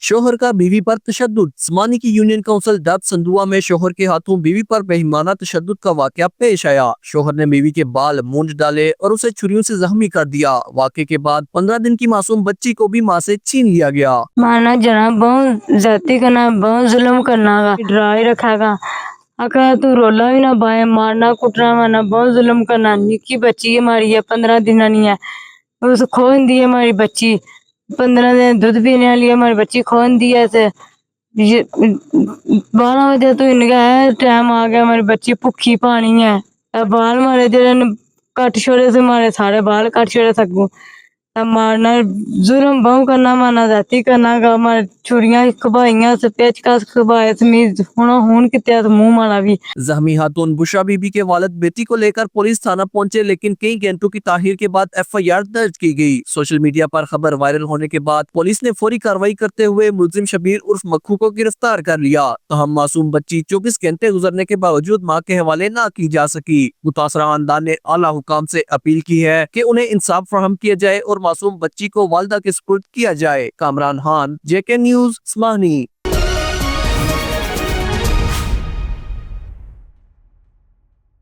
शोहर का बीवी पर तशद्दुद। स्मानी की यूनियन काउंसिल डब संधुआ में शोहर के हाथों बीवी पर बेईमाना तशद्दुद का वाकया पेश आया। शोहर ने बीवी के बाल मूंछ डाले और उसे छुरियों से जख्मी कर दिया। वाकये के बाद 15 दिन की मासूम बच्ची को भी मां से छीन लिया गया। मारना जना बहुत जाती करना, बहुत जुल्म करना, डरा ही रखेगा। अका तू रोला भी ना पाए, मारना कुटना मारना बहुत जुल्म करना। निक्की बच्ची हमारी है, 15 दिन नहीं है, उस खोन दी है हमारी बच्ची। 15 दिन दूध पीने वाली हमारी बच्ची खोन दी है। 12 बजे तो इनका है टाइम आ गया, हमारी बच्ची भुखी पानी है। बाल मारे जो कट छोड़े से, मारे सारे बाल कट छोड़े सकूं। मारना जुर्म बहु करना, मारना जाती करना, हमारे छुरियां खबाइयां से पेचकस खबाए समीज हुन कित्या मुंह मारा भी। जख्मी खातून बुशरा बीबी के वालिद बेटी को लेकर पुलिस थाना पहुंचे, लेकिन कई घंटों की ताखीर के बाद FIR दर्ज की गई। सोशल मीडिया पर खबर वायरल होने के बाद पुलिस ने फौरी कार्रवाई करते हुए मुलजिम शबीर उर्फ मक्खू को गिरफ्तार कर लिया। तहम मासूम बच्ची 24 घंटे गुजरने के बावजूद मां के हवाले न की जा सकी। मुतासरा खानदान ने आला हुकाम से अपील की है कि उन्हें इंसाफ फराहम किया जाए और मासूम बच्ची को वालिदा के सुपुर्द किया जाए। Kamran Khan, JK news, स्मानी।